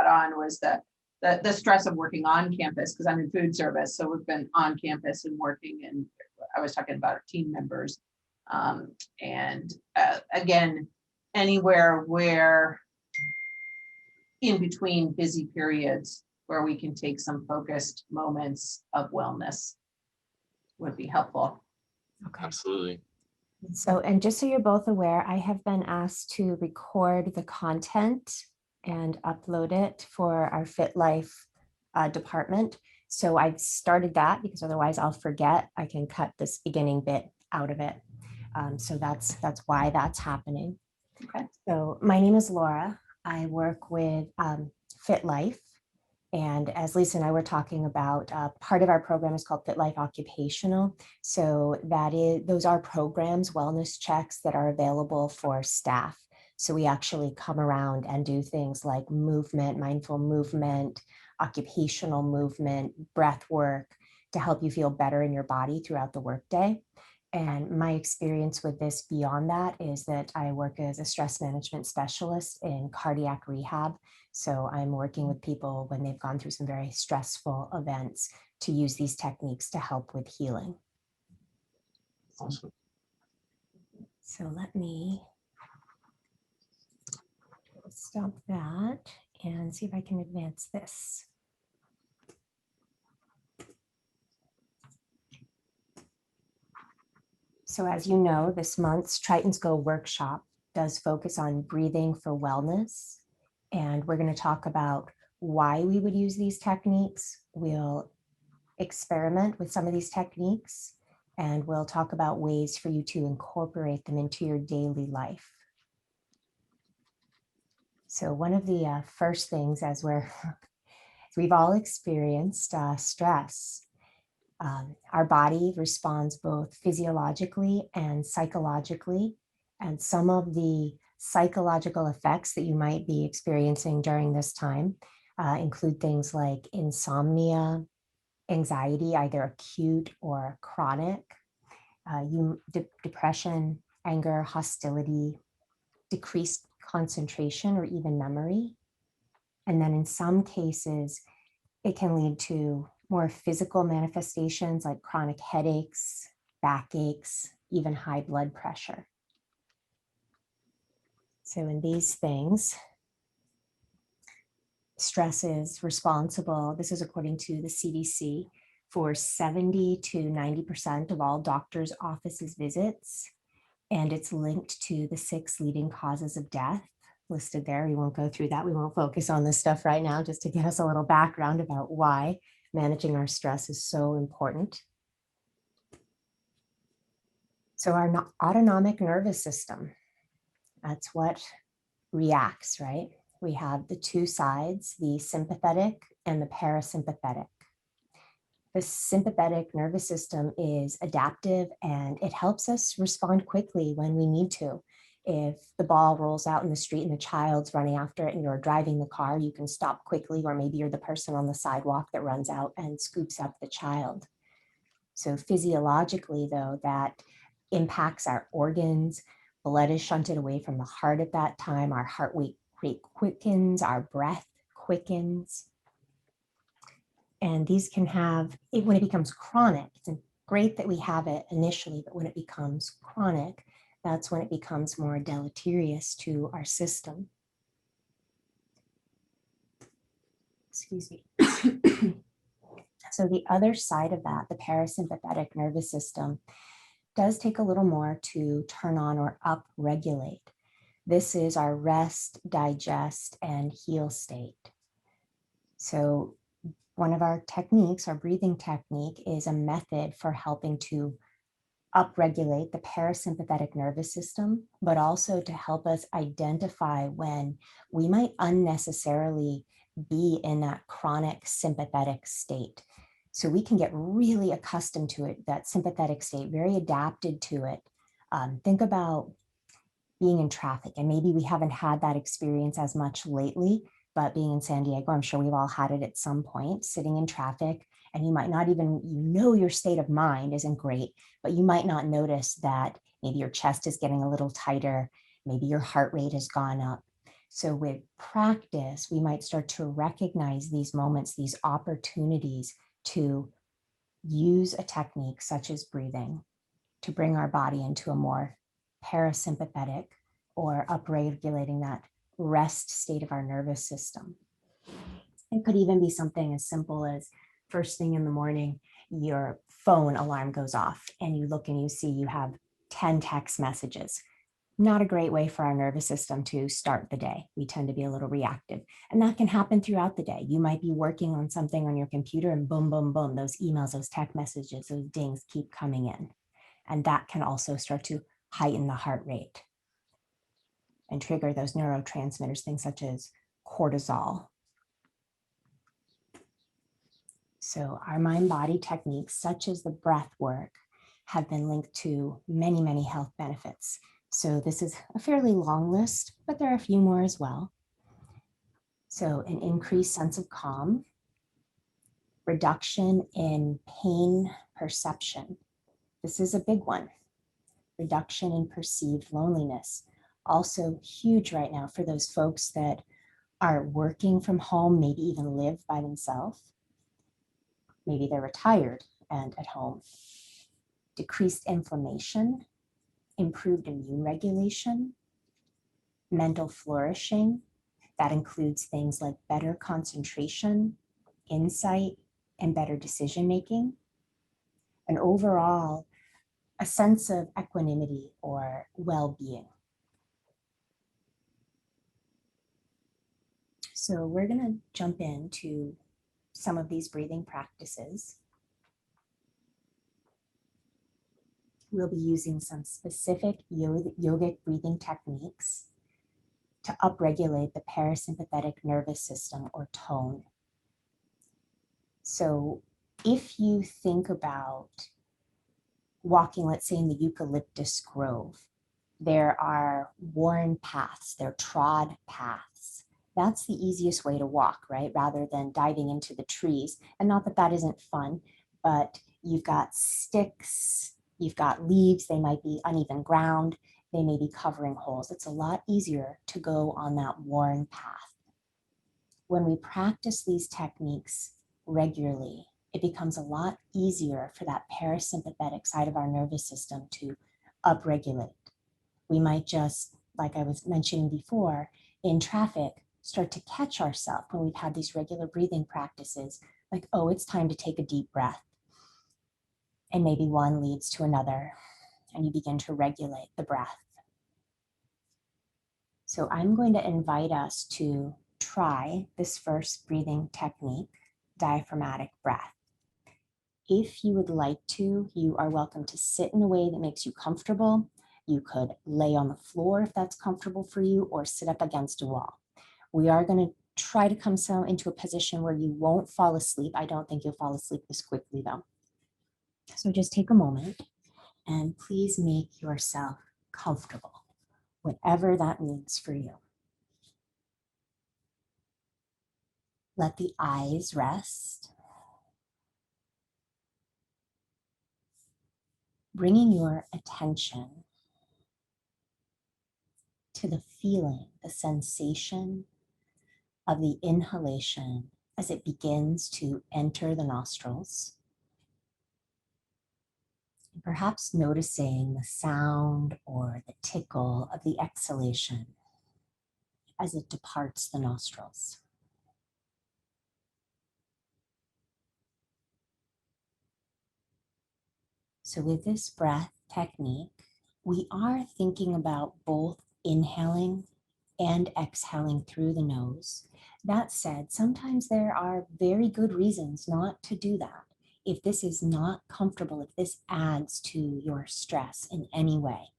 got on was the stress of working on campus, because I'm in food service. So we've been on campus and working, and I was talking about our team members. Again, anywhere where in between busy periods where we can take some focused moments of wellness would be helpful. Okay. Absolutely. So, and just so you're both aware, I have been asked to record the content and upload it for our Fit Life department. So I've started that because otherwise I'll forget. I can cut this beginning bit out of it. So that's why that's happening. Okay. So my name is Laura. I work with Fit Life. And as Lisa and I were talking about, part of our program is called Fit Life Occupational. So those are programs, wellness checks that are available for staff. So we actually come around and do things like movement, mindful movement, occupational movement, breath work to help you feel better in your body throughout the workday. And my experience with this beyond that is that I work as a stress management specialist in cardiac rehab. So I'm working with people when they've gone through some very stressful events to use these techniques to help with healing. Awesome. So let me stop that and see if I can advance this. So as you know, this month's Tritons Go workshop does focus on breathing for wellness. And we're going to talk about why we would use these techniques. We'll experiment with some of these techniques, and we'll talk about ways for you to incorporate them into your daily life. So one of the first things, as we've all experienced stress, our body responds both physiologically and psychologically, and some of the psychological effects that you might be experiencing during this time include things like insomnia, anxiety, either acute or chronic, depression, anger, hostility, decreased concentration, or even memory. And then in some cases, it can lead to more physical manifestations like chronic headaches, backaches, even high blood pressure. So in these things, stress is responsible, this is according to the CDC, for 70 to 90% of all doctors' offices visits. And it's linked to the 6 leading causes of death listed there. We won't go through that. We won't focus on this stuff right now, just to give us a little background about why managing our stress is so important. So our autonomic nervous system, that's what reacts, right? We have the 2 sides, the sympathetic and the parasympathetic. The sympathetic nervous system is adaptive and it helps us respond quickly when we need to. If the ball rolls out in the street and the child's running after it and you're driving the car, you can stop quickly, or maybe you're the person on the sidewalk that runs out and scoops up the child. So physiologically, though, that impacts our organs. Blood is shunted away from the heart at that time. Our heart rate quickens, our breath quickens. And these can have, when it becomes chronic, it's great that we have it initially, but when it becomes chronic, that's when it becomes more deleterious to our system. Excuse me. So the other side of that, the parasympathetic nervous system, does take a little more to turn on or up-regulate. This is our rest, digest, and heal state. So one of our techniques, our breathing technique, is a method for helping to upregulate the parasympathetic nervous system, but also to help us identify when we might unnecessarily be in that chronic sympathetic state. So we can get really accustomed to it, that sympathetic state, very adapted to it. Think about being in traffic, and maybe we haven't had that experience as much lately, but being in San Diego, I'm sure we've all had it at some point, sitting in traffic, and you might not even, your state of mind isn't great, but you might not notice that maybe your chest is getting a little tighter, maybe your heart rate has gone up. So with practice, we might start to recognize these moments, these opportunities to use a technique such as breathing to bring our body into a more parasympathetic or upregulating that rest state of our nervous system. It could even be something as simple as first thing in the morning, your phone alarm goes off and you look and you see you have 10 text messages. Not a great way for our nervous system to start the day. We tend to be a little reactive, and that can happen throughout the day. You might be working on something on your computer and boom, boom, boom, those emails, those text messages, those dings keep coming in. And that can also start to heighten the heart rate and trigger those neurotransmitters, things such as cortisol. So our mind-body techniques, such as the breath work, have been linked to many, many health benefits. So this is a fairly long list, but there are a few more as well. So an increased sense of calm, reduction in pain perception. This is a big one. Reduction in perceived loneliness. Also huge right now for those folks that are working from home, maybe even live by themselves. Maybe they're retired and at home. Decreased inflammation, improved immune regulation, mental flourishing. That includes things like better concentration, insight, and better decision-making. And overall, a sense of equanimity or well-being. So we're going to jump into some of these breathing practices. We'll be using some specific yogic breathing techniques to upregulate the parasympathetic nervous system or tone. So if you think about walking, let's say in the eucalyptus grove, there are worn paths, they're trod paths. That's the easiest way to walk, right? Rather than diving into the trees. And not that that isn't fun, but you've got sticks, you've got leaves, they might be uneven ground, they may be covering holes. It's a lot easier to go on that worn path. When we practice these techniques regularly, it becomes a lot easier for that parasympathetic side of our nervous system to upregulate. We might just, like I was mentioning before, in traffic, start to catch ourselves when we've had these regular breathing practices, like, oh, it's time to take a deep breath. And maybe one leads to another, and you begin to regulate the breath. So I'm going to invite us to try this first breathing technique, diaphragmatic breath. If you would like to, you are welcome to sit in a way that makes you comfortable. You could lay on the floor if that's comfortable for you, or sit up against a wall. We are going to try to come into a position where you won't fall asleep. I don't think you'll fall asleep this quickly though. So just take a moment and please make yourself comfortable, whatever that means for you. Let the eyes rest. Bringing your attention to the feeling, the sensation of the inhalation as it begins to enter the nostrils. And perhaps noticing the sound or the tickle of the exhalation as it departs the nostrils. So with this breath technique, we are thinking about both inhaling and exhaling through the nose. That said, sometimes there are very good reasons not to do that. If this is not comfortable, if this adds to your stress in any way,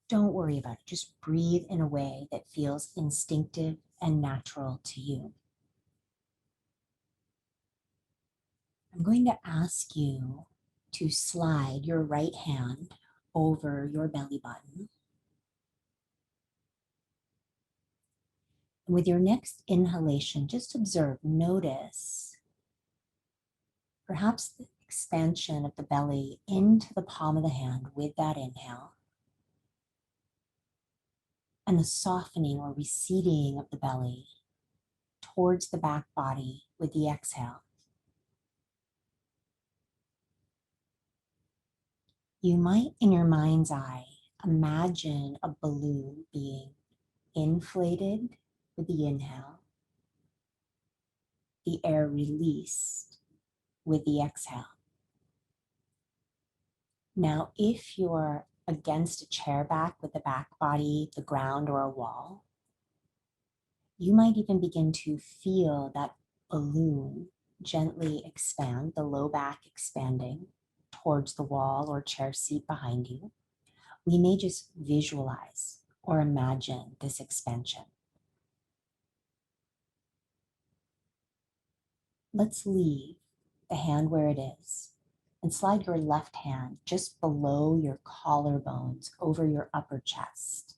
don't worry about it. Just breathe in a way that feels instinctive and natural to you. I'm going to ask you to slide your right hand over your belly button. And with your next inhalation, just observe, notice perhaps the expansion of the belly into the palm of the hand with that inhale. and the softening or receding of the belly towards the back body with the exhale. You might, in your mind's eye, imagine a balloon being inflated with the inhale, the air released with the exhale. Now, if you're against a chair back with the back body, the ground, or a wall, you might even begin to feel that balloon gently expand, the low back expanding towards the wall or chair seat behind you. We may just visualize or imagine this expansion. Let's leave the hand where it is and slide your left hand just below your collarbones over your upper chest.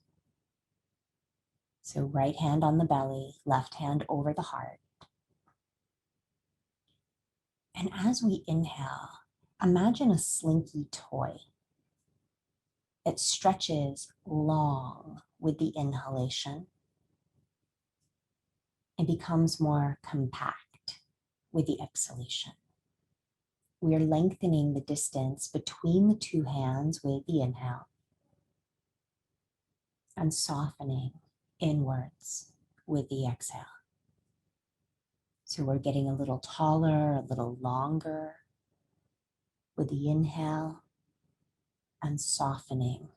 So right hand on the belly, left hand over the heart. And as we inhale, imagine a slinky toy. It stretches long with the inhalation and becomes more compact with the exhalation. We are lengthening the distance between the two hands with the inhale and softening inwards with the exhale. So we're getting a little taller, a little longer with the inhale and softening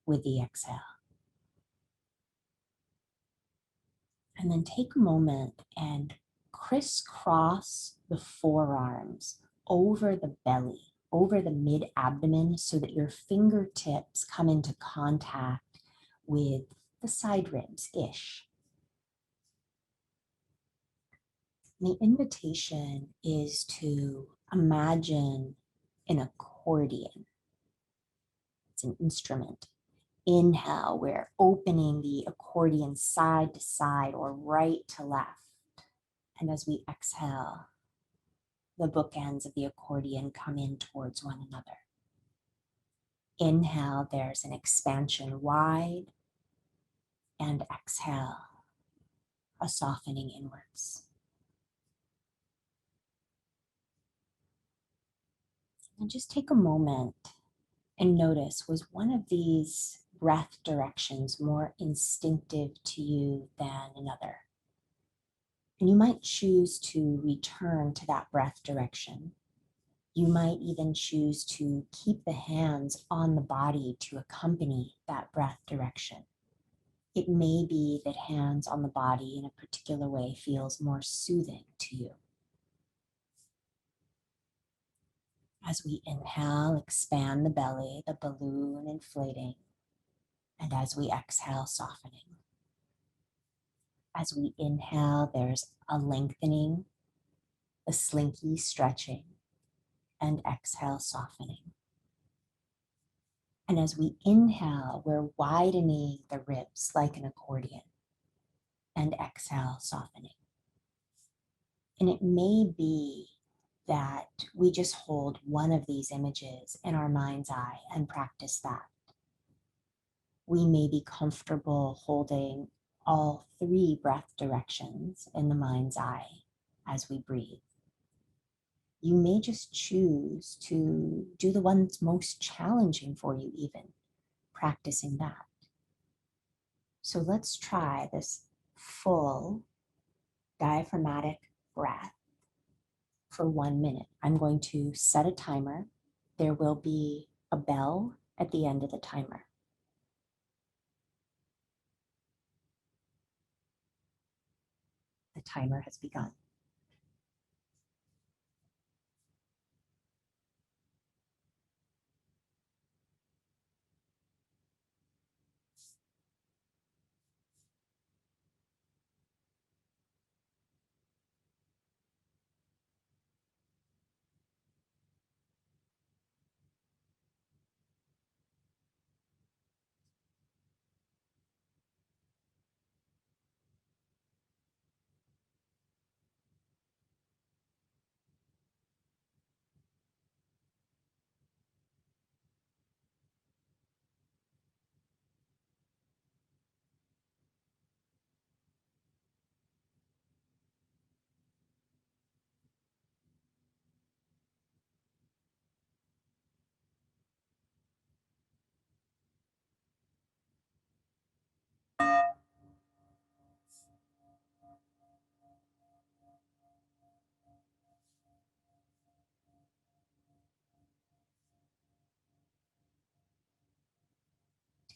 with the exhale. And then take a moment and crisscross the forearms over the belly, over the mid-abdomen, so that your fingertips come into contact with the side ribs-ish. The invitation is to imagine an accordion. It's an instrument. Inhale, we're opening the accordion side to side or right to left. And as we exhale, the bookends of the accordion come in towards one another. Inhale, there's an expansion wide, and exhale, a softening inwards. And just take a moment and notice, was one of these breath directions more instinctive to you than another? And you might choose to return to that breath direction. You might even choose to keep the hands on the body to accompany that breath direction. It may be that hands on the body in a particular way feels more soothing to you. As we inhale, expand the belly, the balloon inflating, and as we exhale, softening. As we inhale, there's a lengthening, a slinky stretching, and exhale, softening. And as we inhale, we're widening the ribs like an accordion, and exhale, softening. And it may be that we just hold one of these images in our mind's eye and practice that. We may be comfortable holding all three breath directions in the mind's eye as we breathe. You may just choose to do the one that's most challenging for you even, practicing that. So let's try this full diaphragmatic breath for 1 minute. I'm going to set a timer. There will be a bell at the end of the timer. The timer has begun.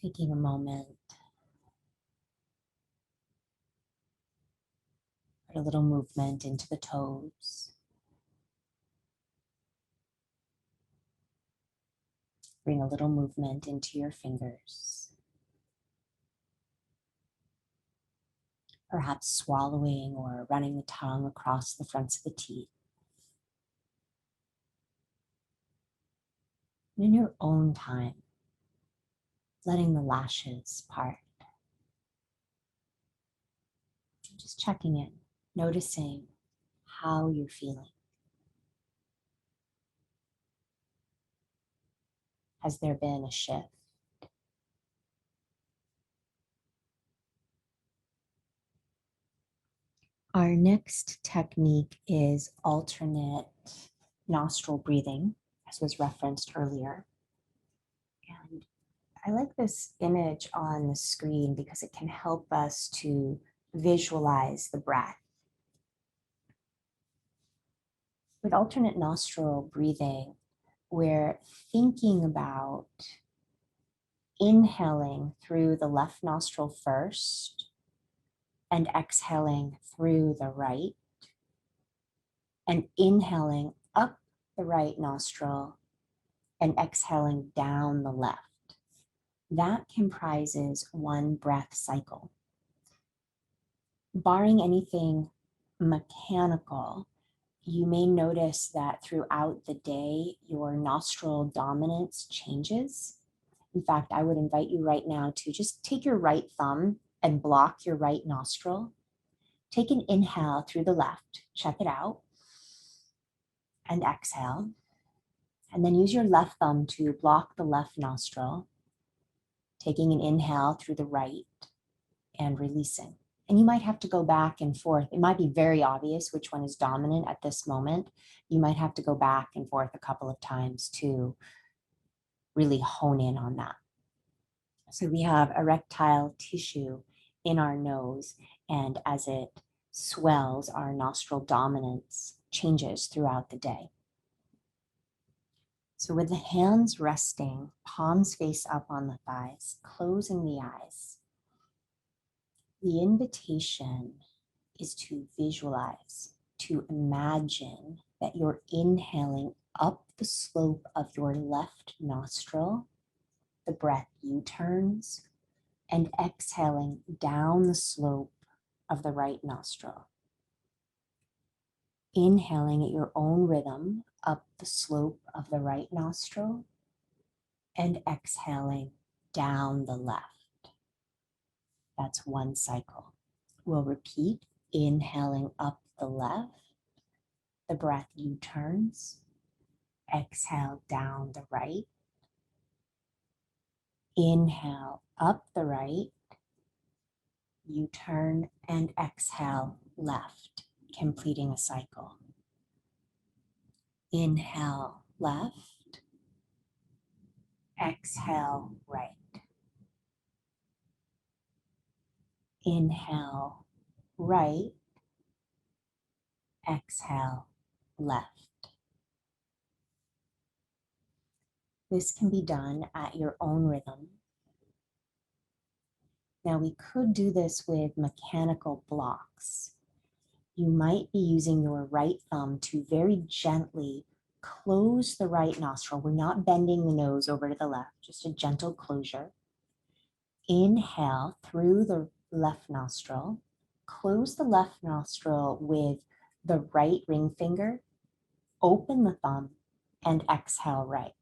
Taking a moment, put a little movement into the toes. Bring a little movement into your fingers. Perhaps swallowing or running the tongue across the fronts of the teeth. And in your own time, letting the lashes part. Just checking in, noticing how you're feeling. Has there been a shift? Our next technique is alternate nostril breathing, as was referenced earlier. And I like this image on the screen because it can help us to visualize the breath. With alternate nostril breathing, we're thinking about inhaling through the left nostril first and exhaling through the right, and inhaling up the right nostril and exhaling down the left. That comprises one breath cycle. Barring anything mechanical, you may notice that throughout the day, your nostril dominance changes. In fact, I would invite you right now to just take your right thumb and block your right nostril. Take an inhale through the left, check it out, and exhale. And then use your left thumb to block the left nostril, taking an inhale through the right and releasing. And you might have to go back and forth. It might be very obvious which one is dominant at this moment. You might have to go back and forth a couple of times to really hone in on that. So we have erectile tissue in our nose, and as it swells, our nostril dominance changes throughout the day. So with the hands resting, palms face up on the thighs, closing the eyes, the invitation is to visualize, to imagine that you're inhaling up the slope of your left nostril, the breath U-turns, and exhaling down the slope of the right nostril. Inhaling at your own rhythm up the slope of the right nostril and exhaling down the left. That's one cycle. We'll repeat, inhaling up the left, the breath U-turns, exhale down the right, inhale up the right, U-turn and exhale left, completing a cycle. Inhale left, exhale right. Inhale right, exhale left. This can be done at your own rhythm. Now we could do this with mechanical blocks. You might be using your right thumb to very gently close the right nostril. We're not bending the nose over to the left, just a gentle closure. Inhale through the left nostril. Close the left nostril with the right ring finger. Open the thumb and exhale right.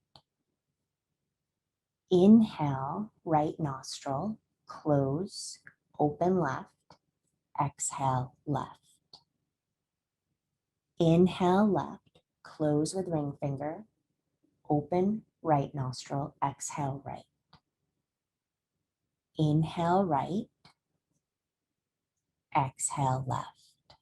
Inhale, right nostril, close, open left, exhale left. Inhale left, close with ring finger, open right nostril, exhale right. Inhale right, exhale left.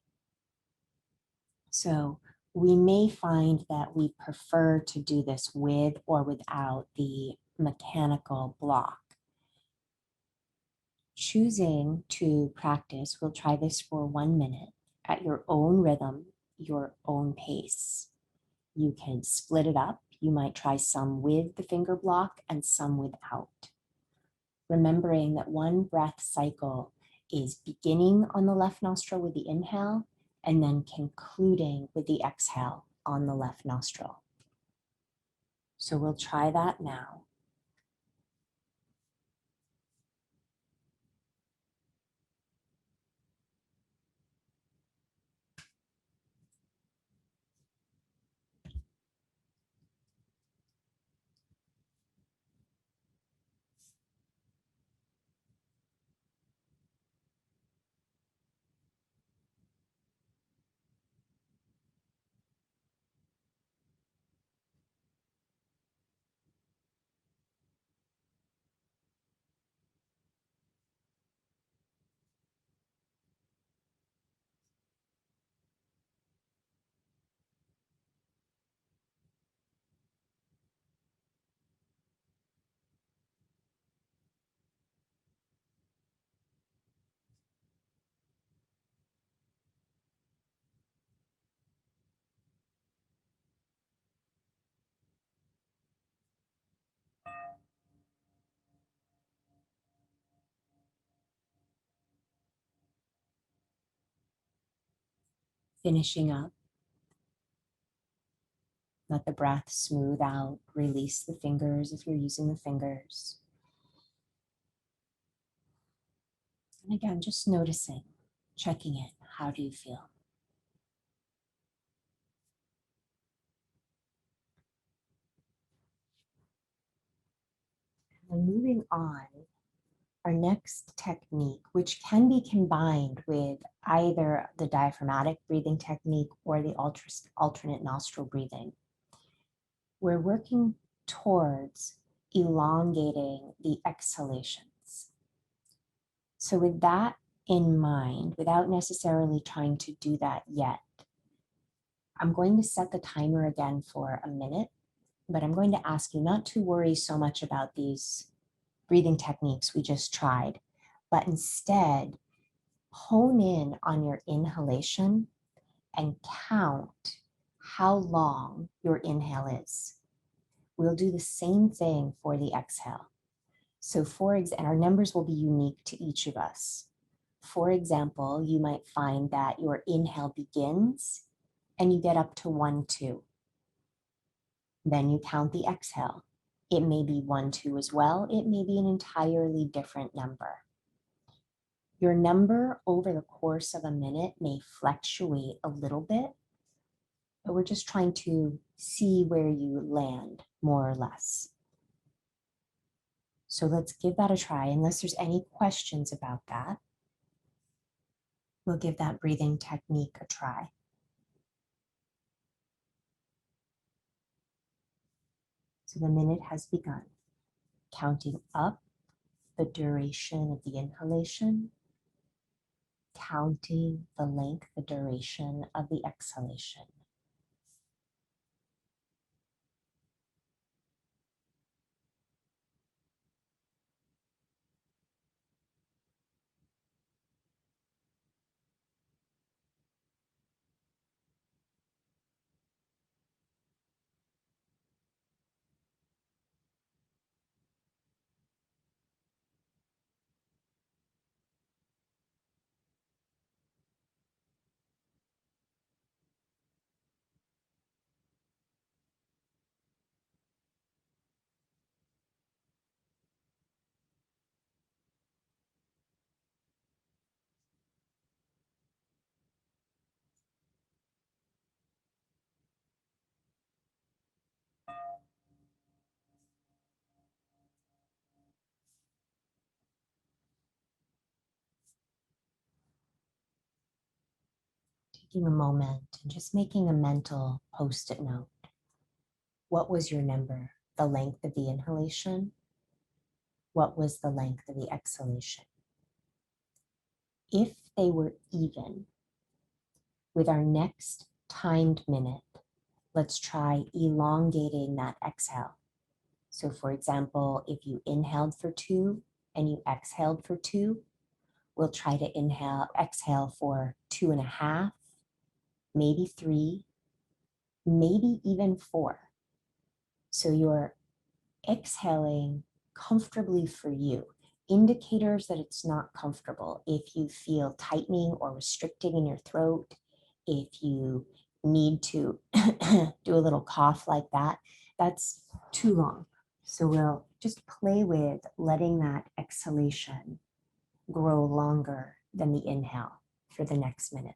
So we may find that we prefer to do this with or without the mechanical block. Choosing to practice, we'll try this for 1 minute at your own rhythm, your own pace. You can split it up. You might try some with the finger block and some without. remembering that one breath cycle is beginning on the left nostril with the inhale and then concluding with the exhale on the left nostril. So we'll try that now. Finishing up. Let the breath smooth out. Release the fingers if you're using the fingers. And again, just noticing, checking in. How do you feel? And moving on, our next technique, which can be combined with either the diaphragmatic breathing technique or the alternate nostril breathing. We're working towards elongating the exhalations. So with that in mind, without necessarily trying to do that yet, I'm going to set the timer again for a minute, but I'm going to ask you not to worry so much about these breathing techniques we just tried, but instead hone in on your inhalation and count how long your inhale is. We'll do the same thing for the exhale. So and our numbers will be unique to each of us. For example, you might find that your inhale begins and you get up to 1, 2. Then you count the exhale. It may be 1, 2 as well. It may be an entirely different number. Your number over the course of a minute may fluctuate a little bit, but we're just trying to see where you land, more or less. So let's give that a try. Unless there's any questions about that, we'll give that breathing technique a try. So the minute has begun. Counting up the duration of the inhalation, counting the length, the duration of the exhalation. Taking a moment and just making a mental post-it note. What was your number? The length of the inhalation? What was the length of the exhalation? If they were even, with our next timed minute, let's try elongating that exhale. So for example, if you inhaled for 2 and you exhaled for 2, we'll try to exhale for 2.5, maybe 3, maybe even 4. So you're exhaling comfortably for you. indicators that it's not comfortable. If you feel tightening or restricting in your throat, if you need to do a little cough like that, that's too long. So we'll just play with letting that exhalation grow longer than the inhale for the next minute.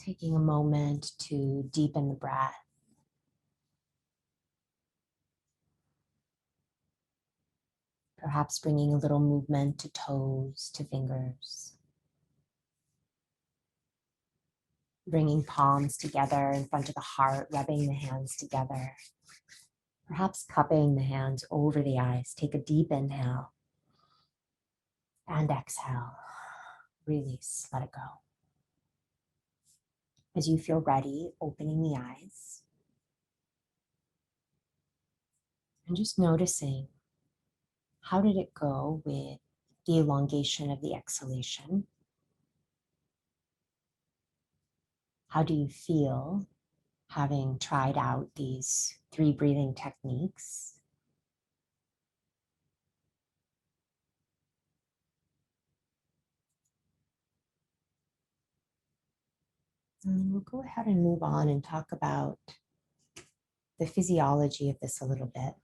Taking a moment to deepen the breath. Perhaps bringing a little movement to toes, to fingers. Bringing palms together in front of the heart, rubbing the hands together. Perhaps cupping the hands over the eyes. Take a deep inhale and exhale. Release, let it go. As you feel ready, opening the eyes. And just noticing, how did it go with the elongation of the exhalation? How do you feel having tried out these 3 breathing techniques? And we'll go ahead and move on and talk about the physiology of this a little bit.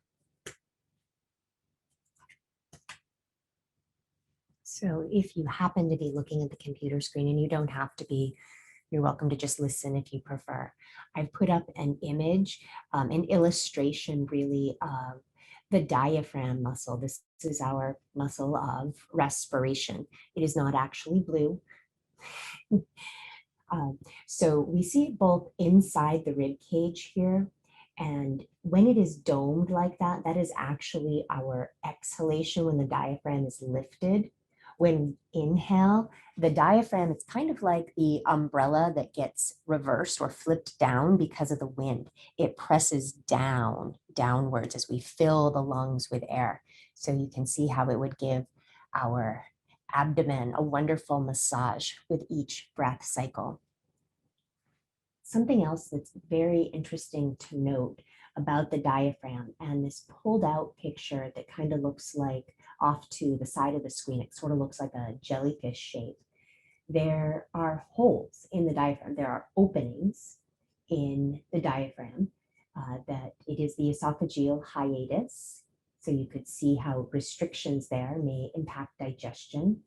So if you happen to be looking at the computer screen, and you don't have to be, you're welcome to just listen if you prefer. I've put up an image, an illustration really of the diaphragm muscle. This is our muscle of respiration. It is not actually blue. So we see it both inside the rib cage here, and when it is domed like that, that is actually our exhalation when the diaphragm is lifted. When inhale, the diaphragm, it's kind of like the umbrella that gets reversed or flipped down because of the wind. It presses downwards as we fill the lungs with air. So you can see how it would give our abdomen a wonderful massage with each breath cycle. Something else that's very interesting to note about the diaphragm and this pulled out picture that kind of looks like off to the side of the screen, it sort of looks like a jellyfish shape. There are holes in the diaphragm. There are openings in the diaphragm that it is the esophageal hiatus. So you could see how restrictions there may impact digestion,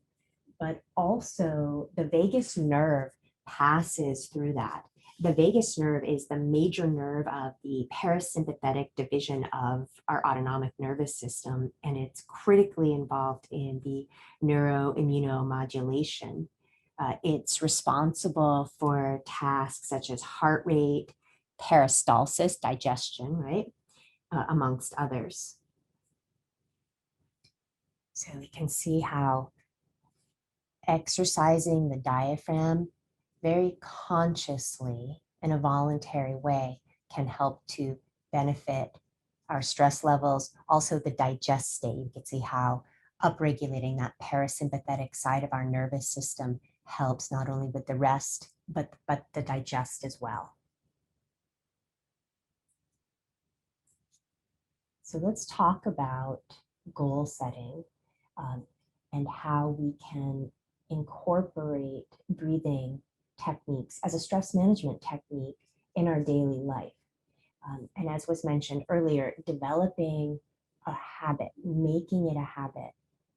but also the vagus nerve passes through that. The vagus nerve is the major nerve of the parasympathetic division of our autonomic nervous system, and it's critically involved in the neuroimmunomodulation. It's responsible for tasks such as heart rate, peristalsis, digestion, right, amongst others. So we can see how exercising the diaphragm very consciously in a voluntary way can help to benefit our stress levels, also the digest state. You can see how upregulating that parasympathetic side of our nervous system helps not only with the rest, but the digest as well. So let's talk about goal setting and how we can incorporate breathing techniques as a stress management technique in our daily life. And as was mentioned earlier, developing a habit, making it a habit,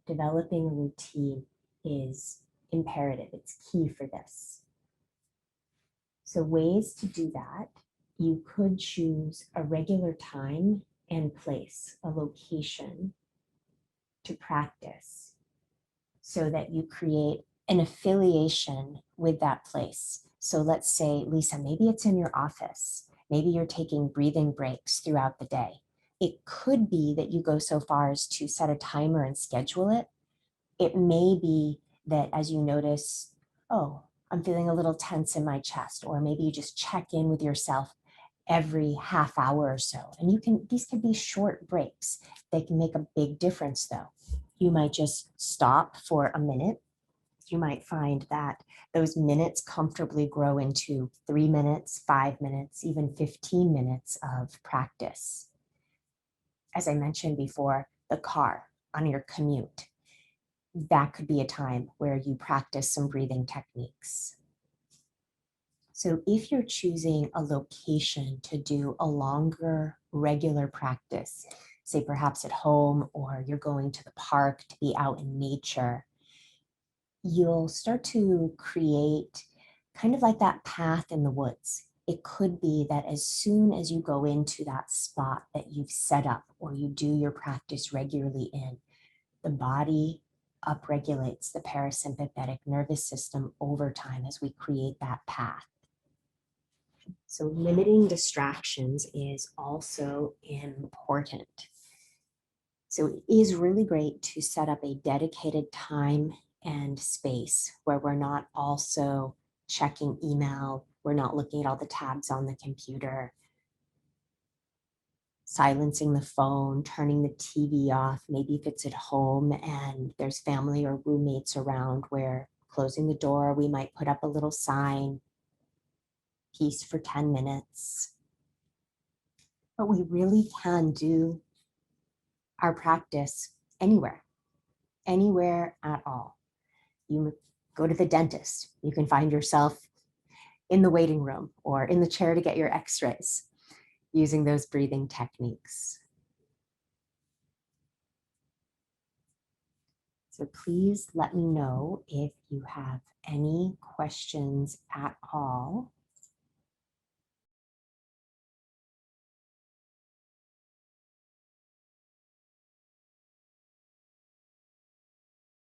developing a routine is imperative. It's key for this. So ways to do that, you could choose a regular time and place, a location to practice so that you create an affiliation with that place. So let's say, Lisa, maybe it's in your office. Maybe you're taking breathing breaks throughout the day. It could be that you go so far as to set a timer and schedule it. It may be that as you notice, oh, I'm feeling a little tense in my chest, or maybe you just check in with yourself every half hour or so. And these can be short breaks. They can make a big difference though. You might just stop for a minute. You might find that those minutes comfortably grow into 3 minutes, 5 minutes, even 15 minutes of practice. As I mentioned before, the car on your commute, that could be a time where you practice some breathing techniques. So if you're choosing a location to do a longer, regular practice, say perhaps at home or you're going to the park to be out in nature, you'll start to create kind of like that path in the woods. It could be that as soon as you go into that spot that you've set up or you do your practice regularly in, the body upregulates the parasympathetic nervous system over time as we create that path. So limiting distractions is also important. So it is really great to set up a dedicated time and space where we're not also checking email, we're not looking at all the tabs on the computer, silencing the phone, turning the TV off, maybe if it's at home and there's family or roommates around, where closing the door, we might put up a little sign, peace for 10 minutes. But we really can do our practice anywhere at all. You go to the dentist, you can find yourself in the waiting room or in the chair to get your x-rays using those breathing techniques. So please let me know if you have any questions at all.